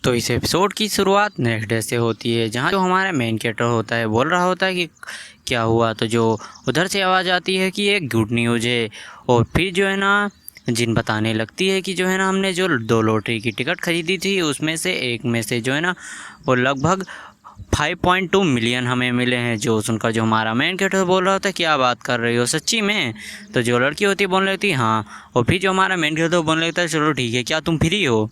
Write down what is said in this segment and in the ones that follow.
तो इस एपिसोड की शुरुआत नेक्स्ट डे से होती है, जहाँ जो हमारा मेन कैरेक्टर होता है बोल रहा होता है कि क्या हुआ। तो जो उधर से आवाज़ आती है कि एक गुड न्यूज़ है। और फिर जो है ना जिन बताने लगती है कि जो है ना हमने जो 2 लॉटरी की टिकट खरीदी थी उसमें से एक में से जो है ना वो लगभग 5.2 मिलियन हमें मिले हैं। जो सुनकर जो हमारा मेन कैरेक्टर बोल रहा होता है क्या बात कर रही हो सच्ची में। तो जो लड़की होती है बोलने लगती है हाँ। और फिर जो हमारा मेन कैरेक्टर बोलने लगता है चलो ठीक है, क्या तुम फ्री हो?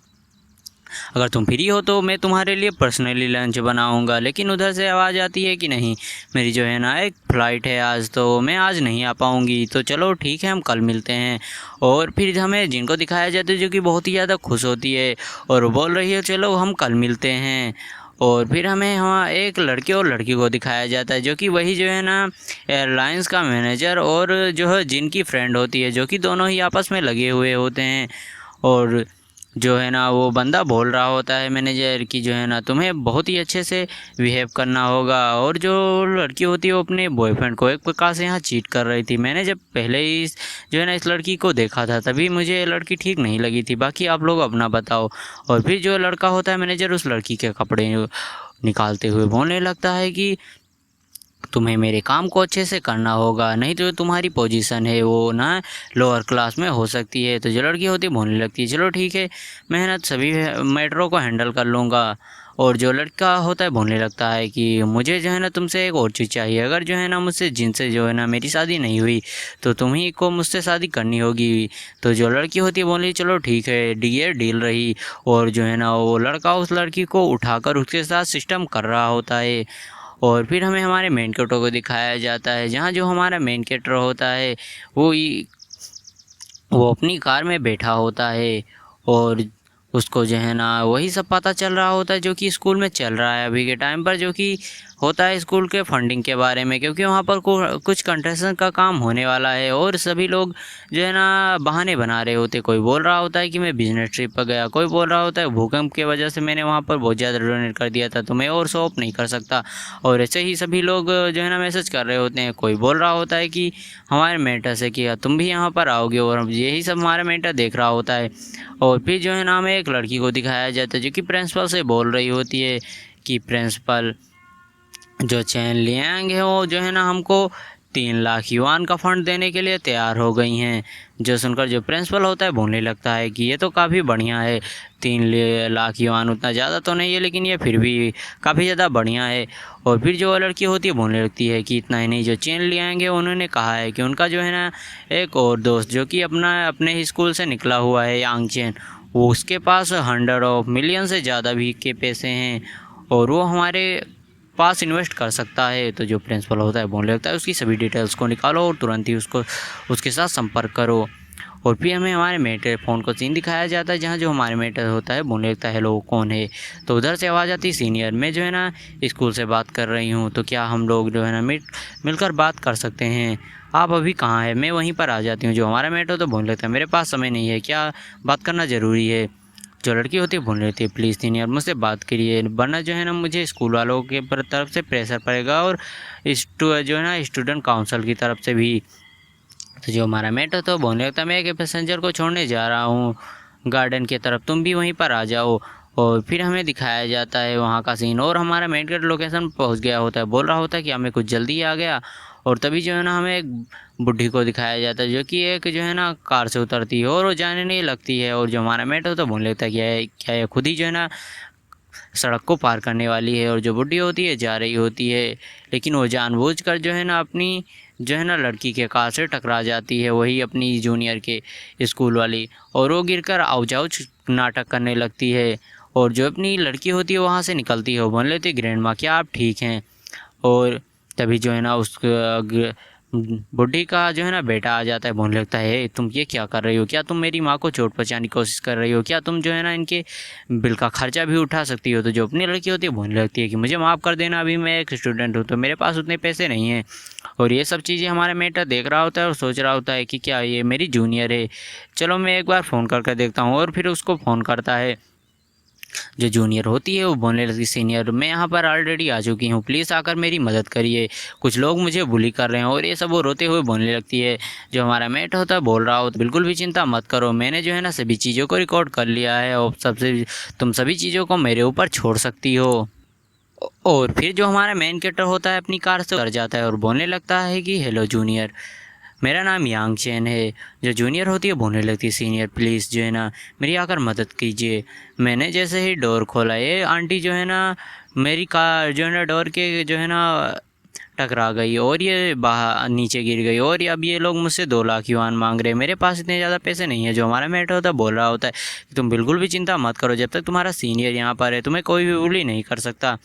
अगर तुम फ्री हो तो मैं तुम्हारे लिए पर्सनली लंच बनाऊंगा। लेकिन उधर से आवाज़ आती है कि नहीं, मेरी जो है ना एक फ़्लाइट है आज, तो मैं आज नहीं आ पाऊँगी। तो चलो ठीक है, हम कल मिलते हैं। और फिर हमें जिनको दिखाया जाता है जो कि बहुत ही ज़्यादा खुश होती है और वो बोल रही है चलो हम कल मिलते हैं। और फिर हमें वहाँ एक लड़के और लड़की को दिखाया जाता है जो कि वही जो है ना एयरलाइंस का मैनेजर और जो है जिनकी फ्रेंड होती है, जो कि दोनों ही आपस में लगे हुए होते हैं। और जो है ना वो बंदा बोल रहा होता है मैनेजर कि जो है ना तुम्हें बहुत ही अच्छे से बिहेव करना होगा। और जो लड़की होती है वो अपने बॉयफ्रेंड को एक प्रकार से यहाँ चीट कर रही थी। मैंने जब पहले ही जो है ना इस लड़की को देखा था तभी मुझे ये लड़की ठीक नहीं लगी थी। बाकी आप लोग अपना बताओ। और फिर जो लड़का होता है मैनेजर उस लड़की के कपड़े निकालते हुए बोलने लगता है कि तुम्हें मेरे काम को अच्छे से करना होगा, नहीं तो तुम्हारी पोजीशन है वो ना लोअर क्लास में हो सकती है। तो जो लड़की होती है बोलने लगती है चलो ठीक है, मैं ना सभी मैटरों को हैंडल कर लूँगा। और जो लड़का होता है बोलने लगता है कि मुझे जो है ना तुमसे एक और चीज़ चाहिए। अगर जो है ना मुझसे जिनसे जो है ना मेरी शादी नहीं हुई तो तुम्ही को मुझसे शादी करनी होगी। तो जो लड़की होती है बोली चलो ठीक है, ये डील रही। और जो है ना वो लड़का उस लड़की को उठाकर उसके साथ सिस्टम कर रहा होता है। और फिर हमें हमारे मेन कैरेक्टर को दिखाया जाता है, जहाँ जो हमारा मेन कैरेक्टर होता है वो अपनी कार में बैठा होता है। और उसको जो है ना वही सब पता चल रहा होता है जो कि स्कूल में चल रहा है अभी के टाइम पर, जो कि होता है स्कूल के फंडिंग के बारे में। क्योंकि वहाँ पर कुछ कंस्ट्रक्शन का काम होने वाला है और सभी लोग जो है ना बहाने बना रहे होते। कोई बोल रहा होता है कि मैं बिजनेस ट्रिप पर गया, कोई बोल रहा होता है भूकंप की वजह से मैंने वहाँ पर बहुत ज़्यादा डोनेट कर दिया था तो मैं और शॉप नहीं कर सकता। और ऐसे ही सभी लोग जो है ना मैसेज कर रहे होते हैं। कोई बोल रहा होता है कि हमारे मेंटर से कि तुम भी यहाँ पर आओगे, और यही सब हमारा मेंटर देख रहा होता है। और फिर जो है ना हमें एक लड़की को दिखाया जाता है जो कि प्रिंसिपल से बोल रही होती है कि प्रिंसिपल जो चैन लियांग है वो जो है ना हमको 3 लाख युआन का फंड देने के लिए तैयार हो गई हैं। जो सुनकर जो प्रिंसिपल होता है बोलने लगता है कि ये तो काफ़ी बढ़िया है। 3 लाख युआन उतना ज़्यादा तो नहीं है लेकिन ये फिर भी काफ़ी ज़्यादा बढ़िया है। और फिर जो लड़की होती है बोलने लगती है कि इतना ही नहीं, जो चेन ले आएंगे उन्होंने कहा है कि उनका जो है ना एक और दोस्त जो कि अपने ही स्कूल से निकला हुआ है यांग चेन, वो उसके पास 100 ऑफ मिलियन से ज़्यादा भी के पैसे हैं और वो हमारे पास इन्वेस्ट कर सकता है। तो जो प्रिंसिपल होता है बोलने लगता है उसकी सभी डिटेल्स को निकालो और तुरंत ही उसके साथ संपर्क करो। और फिर हमें हमारे मेटर फ़ोन को सीन दिखाया जाता है, जहाँ जो हमारे मेटर होता है बोलने लगता है हेलो कौन है। तो उधर से आवाज़ आती है सीनियर, मैं जो है ना स्कूल से बात कर रही हूँ, तो क्या हम लोग जो है ना मिलकर बात कर सकते हैं? आप अभी कहाँ हैं? मैं वहीं पर आ जाती हूँ। जो हमारा मेटर तो बोलने लगता है मेरे पास समय नहीं है, क्या बात करना ज़रूरी है? जो लड़की होती है बोल रही थी प्लीज़ सीनियर मुझसे बात करिए, वरना जो है ना मुझे स्कूल वालों के तरफ से प्रेशर पड़ेगा और जो है ना स्टूडेंट काउंसिल की तरफ से भी। तो जो हमारा मेट तो बोलने लगता है मैं एक पैसेंजर को छोड़ने जा रहा हूँ गार्डन की तरफ, तुम भी वहीं पर आ जाओ। और फिर हमें दिखाया जाता है वहाँ का सीन और हमारा मेन गेट लोकेशन पहुँच गया होता है। बोल रहा होता है कि हमें कुछ जल्दी आ गया। और तभी जो है ना हमें एक बुढ़ी को दिखाया जाता है जो कि एक जो है ना कार से उतरती है और वो जाने नहीं लगती है। और जो हमारा मेट होता है बोलने लगता है क्या है खुद ही जो है ना सड़क को पार करने वाली है। और जो बुढ़ी होती है जा रही होती है, लेकिन वो जानबूझकर जो है ना अपनी जो है ना लड़की के कार से टकरा जाती है, वही अपनी जूनियर के स्कूल वाली। और वो गिरकर आउच नाटक करने लगती है। और जो अपनी लड़की होती है वहाँ से निकलती है, वो बोल लेती है ग्रैंड माँ क्या आप ठीक हैं? और तभी जो है ना उस बुढ़ी का जो है ना बेटा आ जाता है, बोलने लगता है तुम ये क्या कर रही हो? क्या तुम मेरी माँ को चोट पहुँचाने की कोशिश कर रही हो? क्या तुम जो है ना इनके बिल का खर्चा भी उठा सकती हो? तो जो अपनी लड़की होती है बोलने लगती है कि मुझे माफ़ कर देना, अभी मैं एक स्टूडेंट हूँ तो मेरे पास उतने पैसे नहीं हैं। और ये सब चीज़ें हमारा मेटर देख रहा होता है और सोच रहा होता है कि क्या ये मेरी जूनियर है, चलो मैं एक बार फ़ोन करके देखता हूँ। और फिर उसको फ़ोन करता है जो जूनियर होती है वो बोलने लगती सीनियर, मैं यहाँ पर ऑलरेडी आ चुकी हूँ, प्लीज़ आकर मेरी मदद करिए, कुछ लोग मुझे बुली कर रहे हैं, और ये सब वो रोते हुए बोलने लगती है। जो हमारा मेट होता है बोल रहा हो, बिल्कुल भी चिंता मत करो, मैंने जो है ना सभी चीज़ों को रिकॉर्ड कर लिया है, और तुम सभी चीज़ों को मेरे ऊपर छोड़ सकती हो। और फिर जो हमारा मेन कैरेक्टर होता है अपनी कार से उतर जाता है और बोलने लगता है कि हेलो जूनियर, मेरा नाम यांग चैन है। जो जूनियर होती है बोलने लगती है सीनियर प्लीज़ जो है ना मेरी आकर मदद कीजिए। मैंने जैसे ही डोर खोला, ये आंटी जो है ना मेरी कार जो है ना डोर के जो है ना टकरा गई और ये बाहर नीचे गिर गई, और ये अब ये लोग मुझसे 2 लाख युआन मांग रहे हैं, मेरे पास इतने ज़्यादा पैसे नहीं है। जो हमारा मेट होता है बोल रहा होता है कि तुम बिल्कुल भी चिंता मत करो, जब तक तुम्हारा सीनियर यहाँ पर है तुम्हें कोई भी बुली नहीं कर सकता।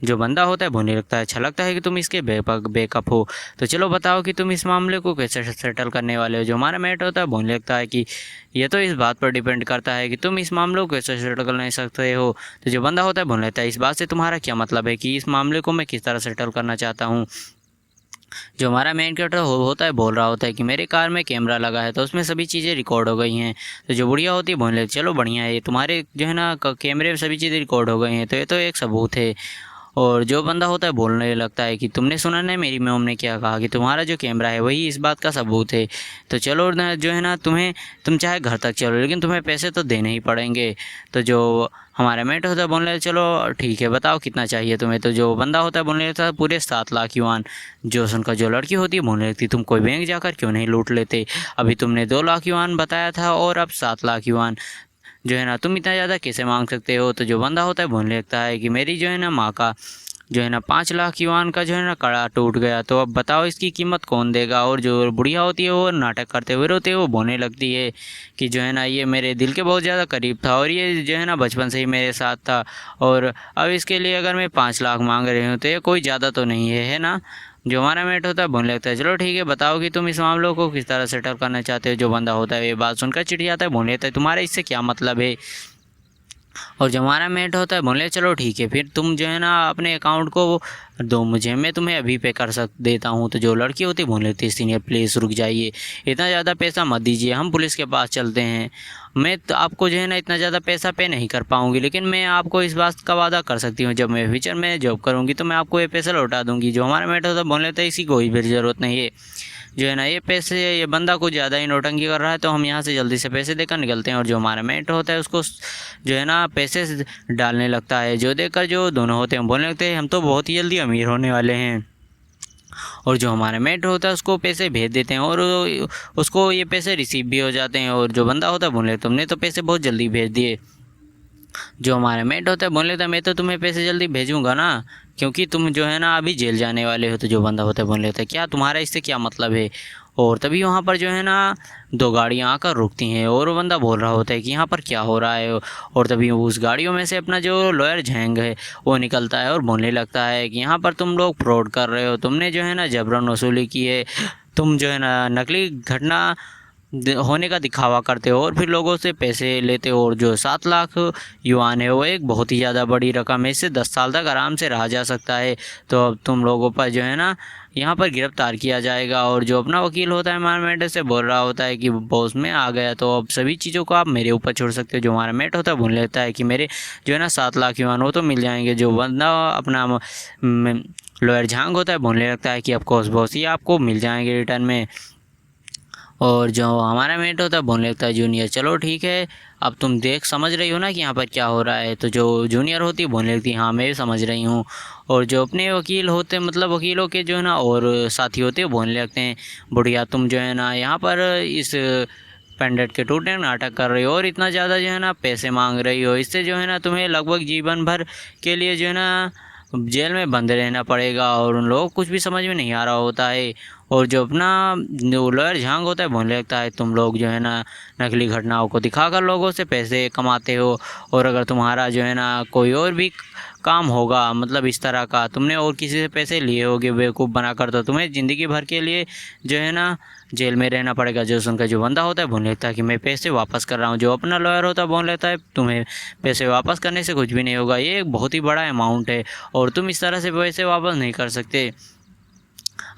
जो बंदा होता है बोलने लगता है अच्छा लगता है कि तुम इसके बेकअप हो, तो चलो बताओ कि तुम इस मामले को कैसे सेटल करने वाले हो। जो हमारा मैट होता है बोलने लगता है कि ये तो इस बात पर डिपेंड करता है कि तुम इस मामले को कैसे सेटल कर नहीं सकते हो। तो जो बंदा होता है बोलने लगता है इस बात से तुम्हारा क्या मतलब है कि इस मामले को मैं किस तरह सेटल करना चाहता हूँ। जो हमारा मेन कैरेक्टर होता है बोल रहा होता है कि मेरे कार में कैमरा लगा है तो उसमें सभी चीज़ें रिकॉर्ड हो गई हैं। तो जो बुढ़िया होती है बोलने लगती चलो बढ़िया है, तुम्हारे जो है ना कैमरे में सभी चीज़ें रिकॉर्ड हो गई हैं, तो ये तो एक सबूत है। और जो बंदा होता है बोलने लगता है कि तुमने सुना नहीं मेरी मॉम ने क्या कहा कि तुम्हारा जो कैमरा है वही इस बात का सबूत है, तो चलो ना जो है ना तुम चाहे घर तक चलो लेकिन तुम्हें पैसे तो देने ही पड़ेंगे। तो जो हमारा मेट होता है बोलने लगता चलो ठीक है बताओ कितना चाहिए तुम्हें। तो जो बंदा होता है बोलने लगता है पूरे 7 लाख युआन। जो सुनकर जो लड़की होती है बोलने लगती तुम कोई बैंक जाकर क्यों नहीं लूट लेते, अभी तुमने 2 लाख युआन बताया था और अब 7 लाख युआन, जो है ना तुम इतना ज़्यादा कैसे मांग सकते हो। तो जो बंदा होता है बोलने लगता है कि मेरी जो है ना माँ का जो है ना 5 लाख युआन का जो है ना कड़ा टूट गया, तो अब बताओ इसकी कीमत कौन देगा। और जो बुढ़िया होती है वो नाटक करते हुए रोते हुए बोलने लगती है कि जो है ना ये मेरे दिल के बहुत ज़्यादा करीब था और ये जो है ना बचपन से ही मेरे साथ था, और अब इसके लिए अगर मैं 5 लाख मांग रही हूँ तो ये कोई ज़्यादा तो नहीं है ना। जो हमारा मेट होता है बोलने लगता है चलो ठीक है बताओ कि तुम इस मामलों को किस तरह सेटल करना चाहते हो। जो बंदा होता है ये बात सुनकर चिढ़ है, बोलने लगता है तुम्हारा इससे क्या मतलब है। और जो हमारा मेट होता है बोले चलो ठीक है फिर तुम जो है ना अपने अकाउंट को दो मुझे, मैं तुम्हें अभी पे कर देता हूँ। तो जो लड़की होती है बोले लगती है सीनियर प्लीज़ रुक जाइए, इतना ज़्यादा पैसा मत दीजिए, हम पुलिस के पास चलते हैं। मैं तो आपको जो है ना इतना ज़्यादा पैसा पे नहीं कर पाऊँगी, लेकिन मैं आपको इस बात का वादा कर सकती हूँ जब मैं फ्यूचर में जॉब करूँगी तो मैं आपको ये पैसा लौटा दूँगी। जो हमारा मेट होता है बोले लगता है इसी कोई भी ज़रूरत नहीं है, जो है ना ये पैसे ये बंदा कुछ ज़्यादा ही नौटंकी कर रहा है, तो हम यहाँ से जल्दी से पैसे देकर निकलते हैं। और जो हमारा मेट होता है उसको जो है ना पैसे डालने लगता है, जो देखकर जो दोनों होते हैं बोलने लगते हैं हम तो बहुत ही जल्दी अमीर होने वाले हैं। और जो हमारा मेट होता है उसको पैसे भेज देते हैं और उसको ये पैसे रिसीव भी हो जाते हैं। और जो बंदा होता है बोले तुमने तो पैसे बहुत जल्दी भेज दिए। जो हमारा मेट होता है बोलने लगता है मैं तो तुम्हें पैसे जल्दी भेजूंगा ना, क्योंकि तुम जो है ना अभी जेल जाने वाले हो। तो जो बंदा होता है बोलने लगता है क्या तुम्हारा इससे क्या मतलब है। और तभी वहाँ पर जो है ना 2 गाड़ियाँ आकर रुकती हैं और वो बंदा बोल रहा होता है कि यहाँ पर क्या हो रहा है। और तभी उस गाड़ियों में से अपना जो लॉयर झैंग है वो निकलता है और बोलने लगता है कि यहाँ पर तुम लोग फ्रॉड कर रहे हो, तुमने जो है ना जबरन वसूली की है, तुम जो है ना नकली घटना होने का दिखावा करते हो और फिर लोगों से पैसे लेते हो। और जो 7 लाख युआन है वो एक बहुत ही ज़्यादा बड़ी रकम है, इससे 10 साल तक आराम से रहा जा सकता है। तो अब तुम लोगों पर जो है ना यहाँ पर गिरफ्तार किया जाएगा। और जो अपना वकील होता है हमारा मेट से बोल रहा होता है कि बॉस में आ गया तो अब सभी चीज़ों को आप मेरे ऊपर छोड़ सकते हो। जो हमारा मेट होता है बोल लेता है कि मेरे जो है ना 7 लाख युआन वो तो मिल जाएंगे। जो बंदा अपना लॉयर झांग होता है बोलने लगता है कि ऑफकोर्स बॉस ये आपको मिल जाएंगे रिटर्न में। और जो हमारा मेट होता है बोलने लगता है जूनियर चलो ठीक है, अब तुम समझ रही हो ना कि यहाँ पर क्या हो रहा है। तो जो जूनियर होती है बोलने लगती है हाँ मैं भी समझ रही हूँ। और जो अपने वकील होते हैं मतलब वकीलों के जो है ना और साथी होते हैं बोलने लगते हैं बुढ़िया तुम जो है ना यहाँ पर इस पेंडेंट के टूटने नाटक कर रही हो और इतना ज़्यादा जो है ना पैसे मांग रही हो, इससे जो है ना तुम्हें लगभग जीवन भर के लिए जो है ना जेल में बंद रहना पड़ेगा। और उन लोगों को कुछ भी समझ में नहीं आ रहा होता है। और जो अपना जो लॉयर झांग होता है बोलने लगता है तुम लोग जो है ना नकली घटनाओं को दिखाकर लोगों से पैसे कमाते हो, और अगर तुम्हारा जो है ना कोई और भी काम होगा मतलब इस तरह का तुमने और किसी से पैसे लिए होगे बेवकूफ़ बनाकर, तो तुम्हें ज़िंदगी भर के लिए जो है ना जेल में रहना पड़ेगा। जो सुनकर जो बंदा होता है बोल लेता है कि मैं पैसे वापस कर रहा हूँ। जो अपना लॉयर होता है बोल लेता है तुम्हें पैसे वापस करने से कुछ भी नहीं होगा, ये एक बहुत ही बड़ा अमाउंट है और तुम इस तरह से पैसे वापस नहीं कर सकते।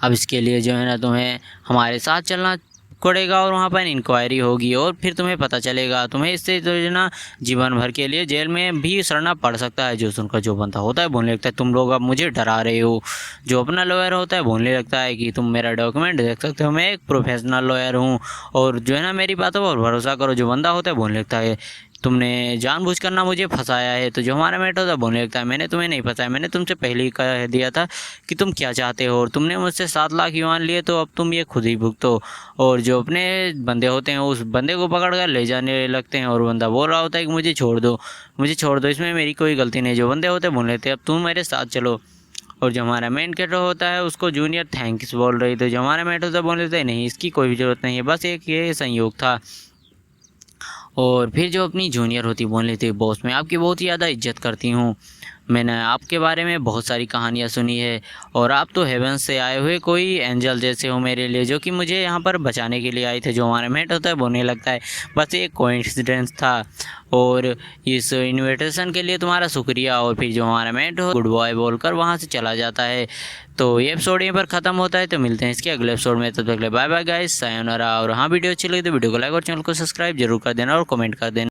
अब इसके लिए जो है ना तुम्हें हमारे साथ चलना पड़ेगा और वहाँ पर इंक्वायरी होगी और फिर तुम्हें पता चलेगा। तुम्हें इससे जो है ना जीवन भर के लिए जेल में भी सड़ना पड़ सकता है। जो सुनकर जो बंदा होता है बोलने लगता है तुम लोग अब मुझे डरा रहे हो। जो अपना लॉयर होता है बोलने लगता है कि तुम मेरा डॉक्यूमेंट देख सकते हो, मैं एक प्रोफेशनल लॉयर हूँ और जो है ना मेरी बातों पर भरोसा करो। जो बंदा होता है बोलने लगता है तुमने जानबूझकर ना मुझे फंसाया है। तो जो हमारा मेट होता है बोलने लगता है मैंने तुम्हें नहीं फंसाया, मैंने तुमसे पहले ही कह दिया था कि तुम क्या चाहते हो और तुमने मुझसे 7 लाख युआन लिए, तो अब तुम ये खुद ही भुगतो। और जो अपने बंदे होते हैं उस बंदे को पकड़ कर ले जाने लगते हैं और बंदा बोल रहा होता है कि मुझे छोड़ दो, मुझे छोड़ दो, इसमें मेरी कोई गलती नहीं। जो बंदे होते हैं बोल लेते हैं अब तुम मेरे साथ चलो। और जो हमारा मेन कैरेक्टर होता है उसको जूनियर थैंक्स बोल रही, तो जो हमारा मेट होता है बोल लेते हैं नहीं इसकी कोई भी ज़रूरत नहीं है, बस एक ये संयोग था। और फिर जो अपनी जूनियर होती बोल लेती है बॉस मैं आपकी बहुत ही ज़्यादा इज्जत करती हूँ, मैंने आपके बारे में बहुत सारी कहानियाँ सुनी है और आप तो हेवन से आए हुए कोई एंजल जैसे हो मेरे लिए, जो कि मुझे यहाँ पर बचाने के लिए आए थे। जो हमारा मेट होता है बोलने लगता है बस एक कोइंसिडेंस था और इस इन्विटेशन के लिए तुम्हारा शुक्रिया। और फिर जो हमारा मेट हो गुड बॉय बोलकर वहाँ से चला जाता है। तो ये एपिसोड यहीं पर ख़त्म होता है। तो मिलते हैं इसके अगले एपिसोड में, तब तक के लिए बाय बाय गाइस, सायोनारा। और हाँ वीडियो अच्छी लगी तो वीडियो को लाइक और चैनल को सब्सक्राइब जरूर कर देना और कमेंट कर देना।